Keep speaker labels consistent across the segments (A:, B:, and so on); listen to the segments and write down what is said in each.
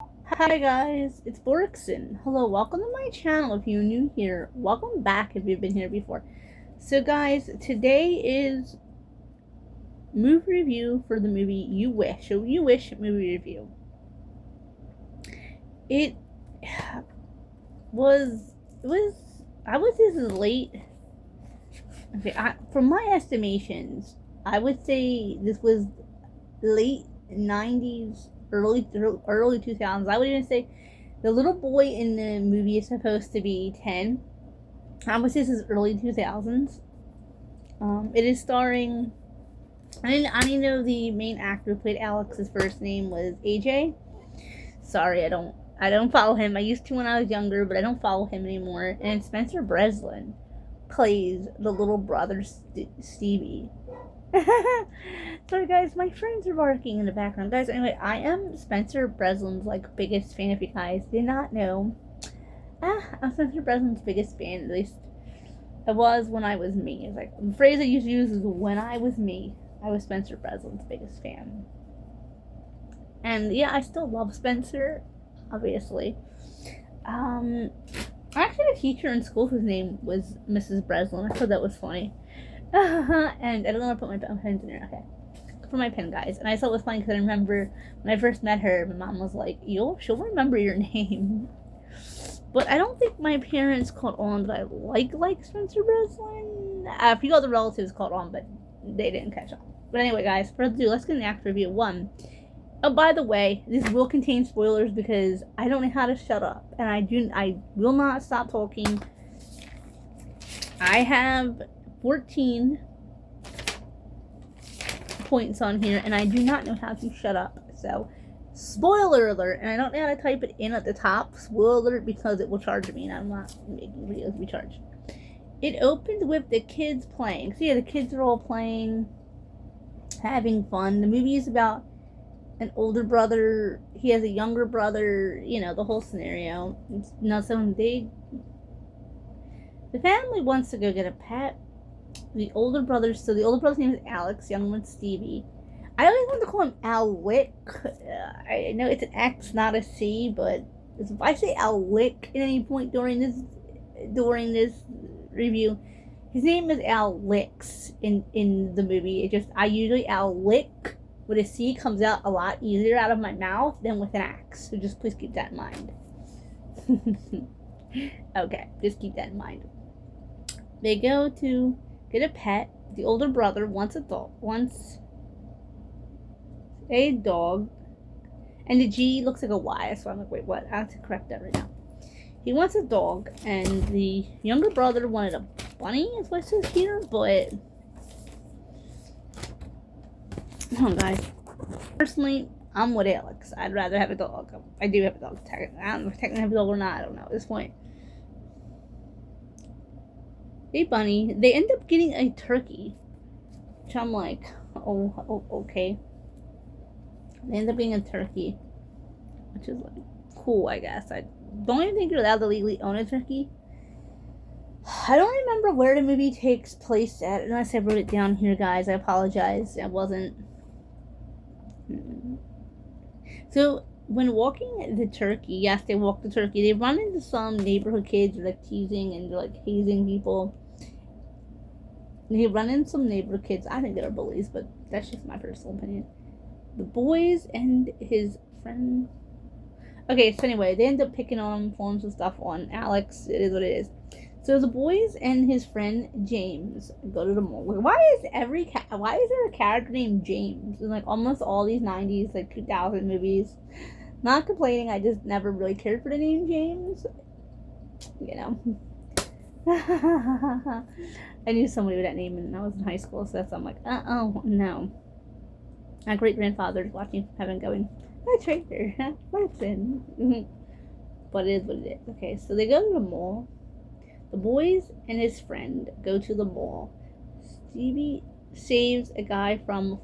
A: Hi guys, it's Borkson. Hello, welcome to my channel if you're new here. Welcome back if you've been here before. So guys, today is movie review for the movie You Wish. So You Wish movie review. It was I was this late. Okay, from my estimations, I would say this was late 90s, early 2000s. I would even say the little boy in the movie is supposed to be 10. I would say this is early 2000s. It is starring. I didn't know the main actor who played Alex. His first name was AJ. Sorry, I don't follow him. I used to when I was younger, but I don't follow him anymore. And Spencer Breslin plays the little brother Stevie. Sorry guys, my friends are barking in the background. Guys, anyway, I am Spencer Breslin's biggest fan. If you guys did not know, I'm Spencer Breslin's biggest fan. At least I was when I was me. It's like the phrase I used to use is when I was me. I was Spencer Breslin's biggest fan. And yeah, I still love Spencer, obviously. I actually had a teacher in school whose name was Mrs. Breslin. I thought that was funny. And I don't know how to put my pens in there. Okay. For my pen, guys. And I thought it was funny because I remember when I first met her, my mom was like, she'll remember your name. But I don't think my parents caught on that I like Spencer Breslin. A few other relatives caught on, but they didn't catch on. But anyway, guys, for do, let's get an actor review. One. Oh, by the way, this will contain spoilers because I don't know how to shut up, and I will not stop talking. I have 14 points on here, and I do not know how to shut up. So, spoiler alert, and I don't know how to type it in at the top. Spoiler alert because it will charge me, and I'm not making videos to be charged. It opens with the kids playing. So yeah, the kids are all playing, having fun. The movie is about an older brother. He has a younger brother. You know the whole scenario. The family wants to go get a pet. The older brother's name is Alex. Young one's Stevie. I always want to call him Alwick. I know it's an X, not a C, but if I say Alwick at any point during this review, his name is Alex in the movie. I usually Alwick with a C comes out a lot easier out of my mouth than with an X. So just please keep that in mind. Okay, just keep that in mind. They go to get a pet. The older brother wants a dog. And the G looks like a Y, so I'm like, wait, what? I have to correct that right now. He wants a dog, and the younger brother wanted a bunny, is what it says here, but oh, guys. Personally, I'm with Alex. I'd rather have a dog. I do have a dog. I don't know if I technically have a dog or not. I don't know at this point. A bunny. They end up getting a turkey, which I'm like, oh, okay. They end up getting a turkey, which is like cool, I guess. I don't even think you're allowed to legally own a turkey. I don't remember where the movie takes place at, unless I wrote it down here, guys. I apologize. I wasn't. So when walking the turkey, yes, they walk the turkey. They run into some neighborhood kids who are like teasing and they're like hazing people. They run into some neighborhood kids. I think they're bullies, but that's just my personal opinion. The boys and his friend. Okay, so anyway, they end up picking on forms of stuff on Alex. It is what it is. So the boys and his friend James go to the mall. Why is there a character named James in like almost all these 90s, like 2000 movies? Not complaining, I just never really cared for the name James. You know. I knew somebody with that name when I was in high school, so I'm like, oh no. My great grandfather's watching heaven going, a traitor, listen. But it is what it is. Okay, so they go to the mall. The boys and his friend go to the mall. Stevie saves a guy from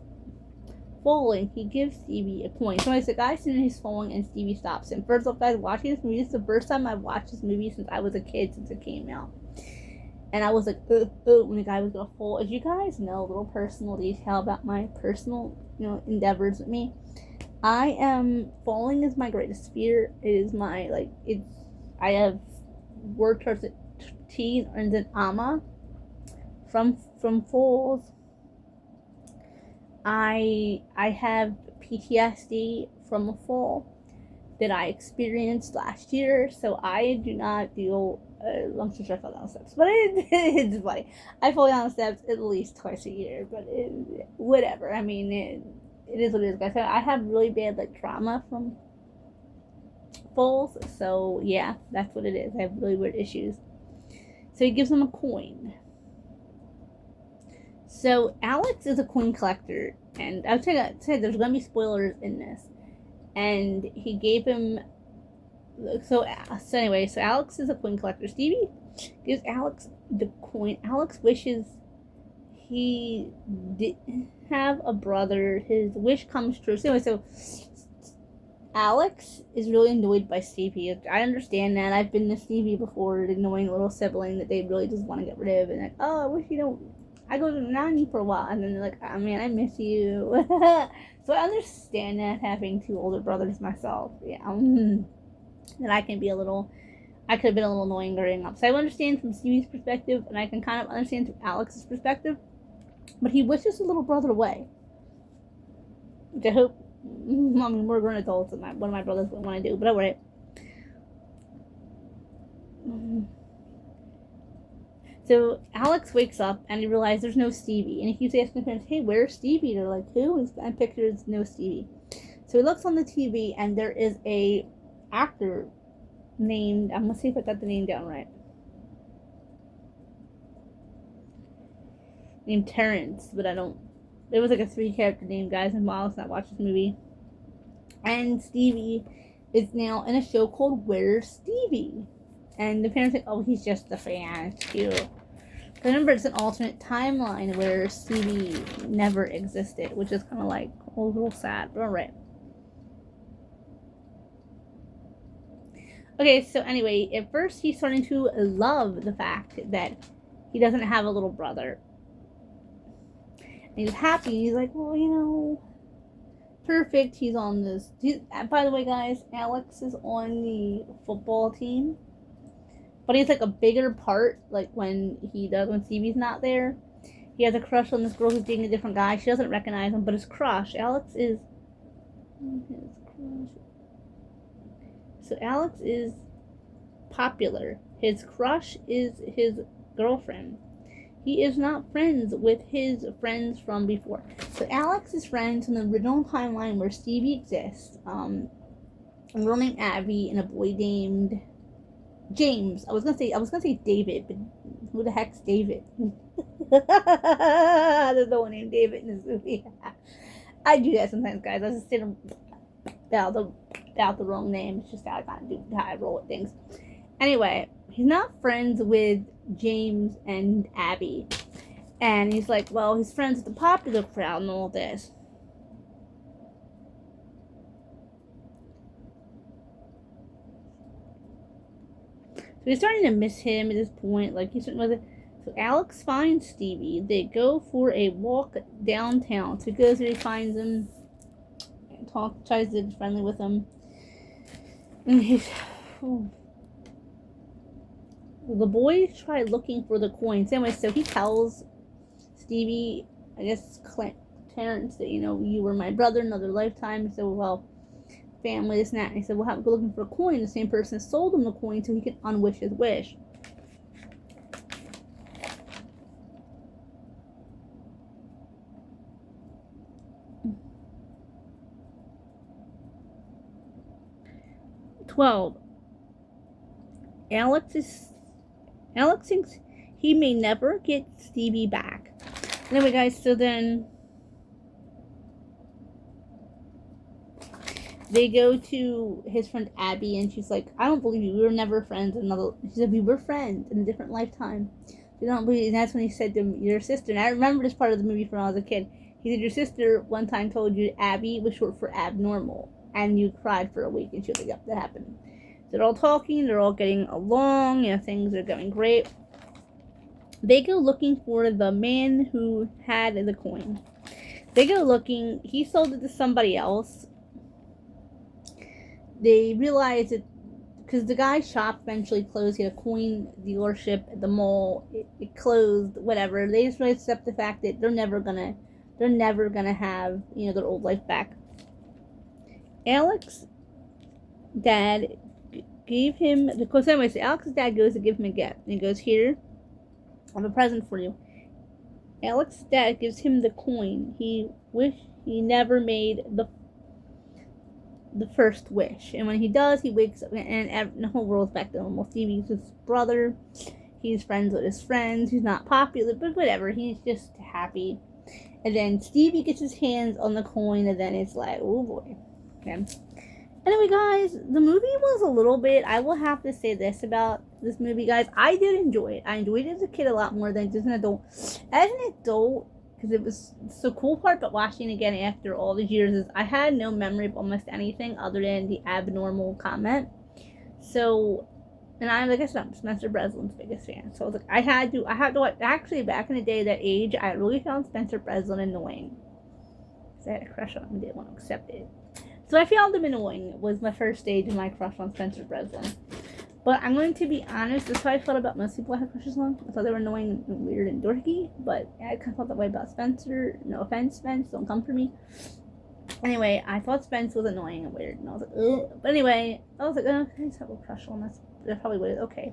A: falling. He gives Stevie a coin. So it's a guy sitting he's falling and Stevie stops him. First off, guys, watching this movie, this is the first time I've watched this movie since I was a kid, since it came out. And I was like, when the guy was gonna fall. As you guys know, a little personal detail about my personal, endeavors with me. I am falling is my greatest fear. It is my I have word towards it T and then ama from falls. I have PTSD from a fall that I experienced last year, so I do not deal. Long story short, I fall down the steps, but it's funny. I fall down the steps at least twice a year, but whatever. I mean, it is what it is, guys. I have really bad trauma from falls, so yeah, that's what it is. I have really weird issues. So he gives him a coin. So Alex is a coin collector, and I would say there's gonna be spoilers in this. And he gave him so Alex is a coin collector. Stevie gives Alex the coin. Alex wishes he did have a brother. His wish comes true. So Alex is really annoyed by Stevie. I understand that. I've been to Stevie before, the annoying little sibling that they really just want to get rid of, and oh, I wish you don't. I go to Nani for a while, and then they're like, oh man, I miss you. So I understand that, having two older brothers myself. Yeah. That I can be I could have been a little annoying growing up. So I understand from Stevie's perspective, and I can kind of understand from Alex's perspective. But he wishes his little brother away. Which I hope, we're grown adults, and one of my brothers wouldn't want to do, but alright. So Alex wakes up and he realizes there's no Stevie, and he keeps asking his parents, "Hey, where's Stevie?" They're like, "Who?" And pictures no Stevie. So he looks on the TV, and there is a actor named, I'm gonna see if I got the name down right. Named Terrence, but I don't. There was a 3-character name, guys, and Miles not watch this movie. And Stevie is now in a show called Where's Stevie? And the parents think, oh, he's just a fan. It's cute. Remember, it's an alternate timeline where Stevie never existed, which is kind of a little sad, but alright. Okay, so anyway, at first he's starting to love the fact that he doesn't have a little brother. And he's happy. He's like, well, perfect. He's on this. By the way, guys, Alex is on the football team. But he's a bigger part, when Stevie's not there. He has a crush on this girl who's dating a different guy. She doesn't recognize him, but his crush, Alex is So Alex is popular. His crush is his girlfriend. He is not friends with his friends from before. So Alex is friends in the original timeline where Stevie exists. A girl named Abby and a boy named James. I was gonna say David, but who the heck's David? There's no one named David in this movie. I do that sometimes, guys. I just sit without the wrong name. It's just how I roll with things. Anyway, he's not friends with James and Abby, and he's like, well, he's friends with the popular crowd and all this. So he's starting to miss him at this point. So Alex finds Stevie. They go for a walk downtown. So he goes there, he finds him, and tries to be friendly with him. And the boys try looking for the coins. Anyway, so he tells Stevie, I guess Terrence, that you were my brother in another lifetime. So well, family, this and that. And he said, we'll have to go looking for a coin. The same person sold him the coin so he could unwish his wish. Alex thinks he may never get Stevie back. Anyway, guys, so then they go to his friend Abby, and she's like, I don't believe you. We were never friends. She said, we were friends in a different lifetime. You don't believe. And that's when he said to your sister, and I remember this part of the movie from when I was a kid. He said, your sister one time told you Abby was short for abnormal, and you cried for a week. And she was like, yep, that happened. They're all talking. They're all getting along. Things are going great. They go looking for the man who had the coin. They go looking. He sold it to somebody else. they realize that because the guy's shop eventually closed, he had a coin dealership at the mall. It closed, whatever. They just really accept the fact that they're never gonna have their old life back. Alex's dad gave him the course. Anyways, Alex's dad goes to give him a gift, and he goes, "Here, I have a present for you." Alex's dad gives him the coin. He wished he never made the first wish, and when he does, he wakes up and the whole world's back to normal. Stevie's his brother. He's friends with his friends. He's not popular, but whatever. He's just happy. And then Stevie gets his hands on the coin, and then it's like, oh boy. Okay. Anyway, guys, the movie was a little bit. I will have to say this about this movie, guys. I did enjoy it. I enjoyed it as a kid a lot more than just an adult. As an adult, because it was the cool part about watching it again after all these years is I had no memory of almost anything other than the abnormal comment. So, and I'm, like I said, I'm Spencer Breslin's biggest fan. So I was like, I had to actually, back in the day, that age, I really found Spencer Breslin annoying. Because I had a crush on him and didn't want to accept it. So I found him annoying. It was my first stage of my crush on Spencer Breslin. But I'm going to be honest, that's how I felt about most people I had crushes on. I thought they were annoying and weird and dorky, but I kind of felt that way about Spencer. No offense, Spence, don't come for me. Anyway, I thought Spence was annoying and weird, and I was like, ugh. But anyway, I was like, oh, I just have a crush on this. That's probably what it is. Okay.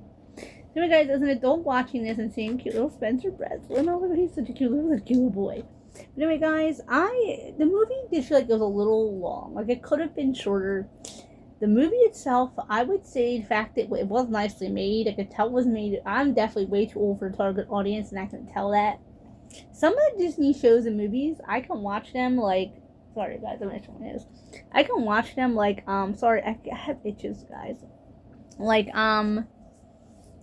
A: Anyway, guys, as an adult watching this and seeing cute little Spencer Breslin, I was like, he's such a cute little boy. But anyway, guys, the movie did feel like it was a little long. Like, it could have been shorter. The movie itself, I would say the fact that it was nicely made. I could tell it was made. I'm definitely way too old for a target audience, and I can tell that. Some of the Disney shows and movies, I can watch them like. Sorry, guys, I'm not sure what it is. I can watch them like. Sorry, I have itches, guys. Like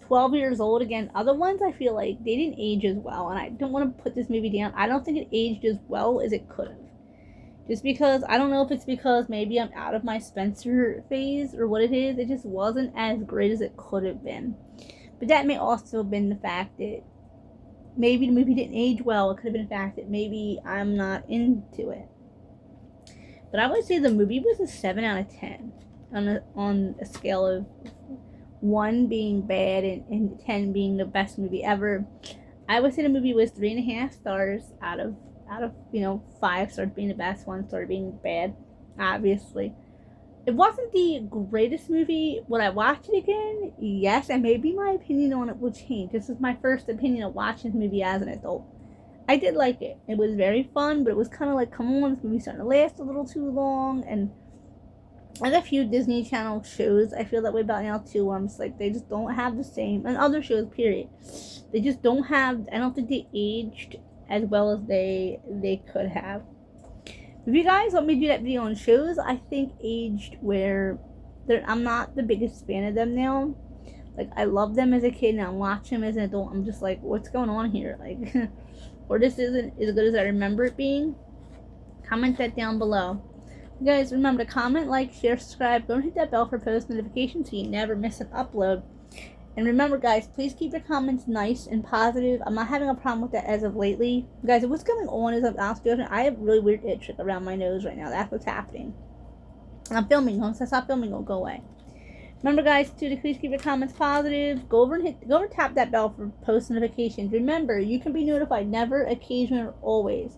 A: 12 years old again. Other ones, I feel like they didn't age as well, and I don't want to put this movie down. I don't think it aged as well as it could have. Just because, I don't know if it's because maybe I'm out of my Spencer phase or what it is. It just wasn't as great as it could have been. But that may also have been the fact that maybe the movie didn't age well. It could have been the fact that maybe I'm not into it. But I would say the movie was a 7 out of 10 on a scale of 1 being bad and 10 being the best movie ever. I would say the movie was 3.5 stars out of 5 stars being the best, 1 star being bad, obviously. It wasn't the greatest movie. Would I watch it again? Yes, and maybe my opinion on it will change. This is my first opinion of watching this movie as an adult. I did like it. It was very fun, but it was kind of like, come on, this movie's starting to last a little too long, and there's a few Disney Channel shows I feel that way about now too, where I'm just like, they just don't have the same, and other shows, period. They just don't have, I don't think they aged as well as they could have. If you guys want me to do that video on shows I think aged where I'm not the biggest fan of them now. Like, I love them as a kid, and I watch them as an adult. I'm just like, what's going on here? Like, or this isn't as good as I remember it being. Comment that down below. You guys, remember to comment, like, share, subscribe. Don't hit that bell for post notifications so you never miss an upload. And remember, guys, please keep your comments nice and positive. I'm not having a problem with that as of lately. Guys, what's going on is I have really weird itch around my nose right now. That's what's happening. And I'm filming. Once I stop filming, it'll go away. Remember, guys, to please keep your comments positive. Go over and tap that bell for post notifications. Remember, you can be notified never, occasionally, or always.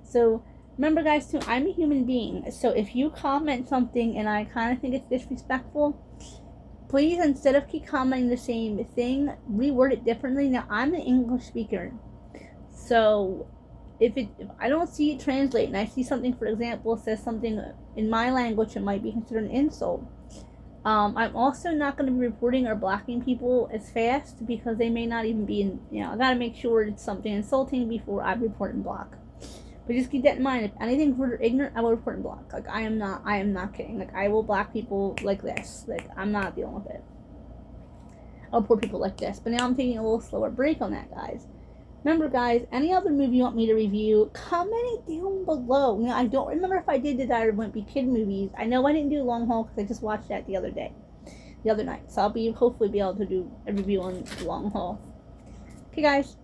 A: So remember, guys, too, I'm a human being. So if you comment something and I kind of think it's disrespectful, please, instead of keep commenting the same thing, reword it differently. Now, I'm an English speaker, so if I don't see it translate and I see something, for example, says something in my language, it might be considered an insult. I'm also not going to be reporting or blocking people as fast because they may not even be I got to make sure it's something insulting before I report and block. But just keep that in mind. If anything's rude or ignorant, I will report and block. Like, I am not kidding. Like, I will block people like this. Like, I'm not dealing with it. I'll report people like this. But now I'm taking a little slower break on that, guys. Remember, guys, any other movie you want me to review, comment it down below. Now, I don't remember if I did the Diary of a Wimpy Kid movies. I know I didn't do Long Haul because I just watched that the other night. So I'll hopefully be able to do a review on Long Haul. Okay, guys.